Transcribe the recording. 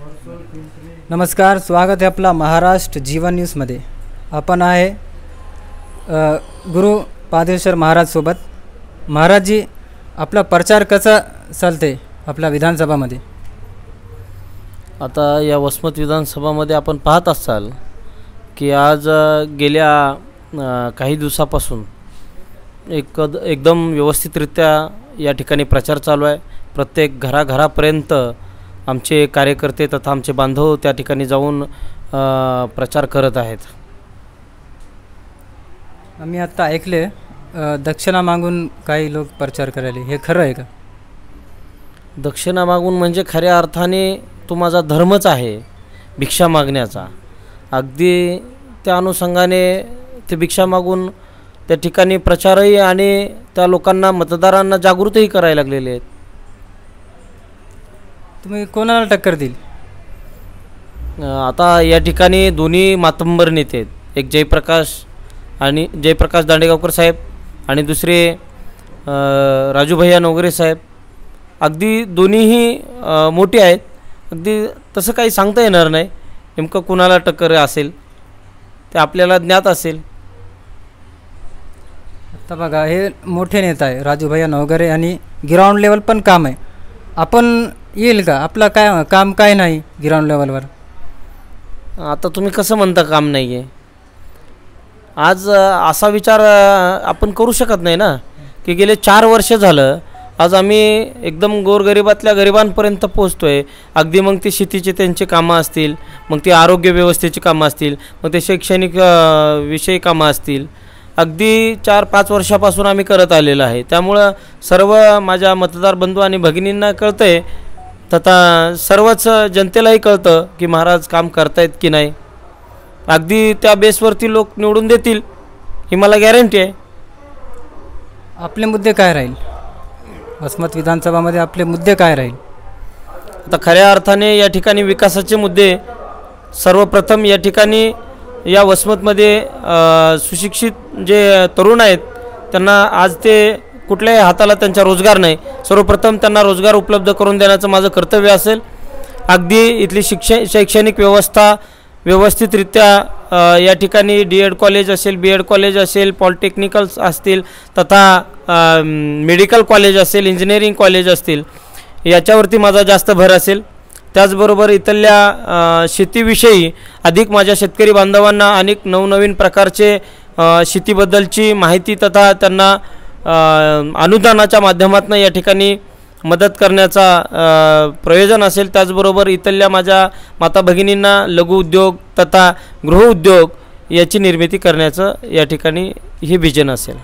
नमस्कार, स्वागत आहे आपला महाराष्ट्र जीवन न्यूजमध्ये। आपण आहे गुरु पादेश्वर महाराज सोबत। महाराज जी, आपला प्रचार कसा चालते आपल्या विधानसभामध्ये? आता या वसमत विधानसभामध्ये आपण पाहत असाल की आज गेल्या काही दिवसापासून एकदम व्यवस्थितरित्या या ठिकाणी प्रचार चालू आहे। प्रत्येक घराघरापर्यंत आमचे कार्यकर्ते तथा आमचे बांधव त्या ठिकाणी जाऊन प्रचार करत आहेत। आम्ही आता ऐकले दक्षिणा मागून काही लोक प्रचार करायले, हे खरं आहे का? दक्षिणा मागून म्हणजे खऱ्या अर्थाने तो माझा धर्मच आहे भिक्षा मागण्याचा। अगदी त्या अनुषंगाने ते भिक्षा मागून त्या ठिकाणी प्रचारही आणि त्या लोकांना मतदारांना जागृतही करायला लागलेले आहेत। तुम्ही कोणाला टक्कर दिल? आता या ठिकाणी दोन्ही मातंबर नेते आहेत, एक जयप्रकाश दांडेगावकर साहेब आणि दुसरे राजूभैया नवगरे साहेब। अगदी दोन्हीही मोठे आहेत, अगदी तसं काही सांगता येणार नाही नेमकं कुणाला टक्कर असेल, ते आपल्याला ज्ञात असेल। आता बघा, हे मोठे नेता आहे राजूभैया नवगरे आणि ग्राउंड लेवल पण काम आहे। आपण येईल का? आपला काय काम काय नाही ग्राउंड लेवलवर? आता तुम्ही कसं म्हणता काम नाही आहे? आज असा विचार आपण करू शकत नाही ना की गेले 4 वर्ष झालं आज आम्ही एकदम गोरगरिबातल्या गरिबांपर्यंत पोहोचतो आहे। अगदी मग ते शेतीचे त्यांचे कामं असतील, मग ते आरोग्य व्यवस्थेची कामं असतील, मग ते शैक्षणिक विषयी कामं असतील, अगदी 4-5 वर्षापासून आम्ही करत आलेलं आहे। त्यामुळं सर्व माझ्या मतदार बंधू आणि भगिनींना कळतं आहे, तथा सर्वच जनतेलाही कळतं की महाराज काम करतायत की नाही। अगदी त्या बेसवरती लोक निवडून देतील ही मला गॅरंटी आहे। आपले मुद्दे काय राहील वसमत विधानसभामध्ये? आपले मुद्दे काय राहील? आता खऱ्या अर्थाने या ठिकाणी विकासाचे मुद्दे सर्वप्रथम या ठिकाणी या वसमतमध्ये सुशिक्षित जे तरुण आहेत त्यांना आज ते कुठल्याही हाताला त्यांचा रोजगार नाही, सर्वप्रथम त्यांना रोजगार उपलब्ध करून देण्याचं माझं कर्तव्य असेल। अगदी इथली शैक्षणिक व्यवस्था व्यवस्थितरित्या या ठिकाणी DED कॉलेज असेल, BEd कॉलेज असेल, पॉलिटेक्निकल्स असतील, तथा मेडिकल कॉलेज असेल, इंजिनिअरिंग कॉलेज असतील, याच्यावरती माझा जास्त भर असेल। त्याचबरोबर इथल्या शेतीविषयी अधिक माझ्या शेतकरी बांधवांना अनेक नवनवीन प्रकारचे शेतीबद्दलची माहिती तथा त्यांना अनुदानाच्या माध्यमातून या ठिकाणी मदत करण्याचा प्रयोजन असेल। त्याचबरोबर इथल्या माझ्या माता भगिनींना लघु उद्योग तथा गृह उद्योग याची निर्मिती करण्याचं या ठिकाणी हे विजन असेल।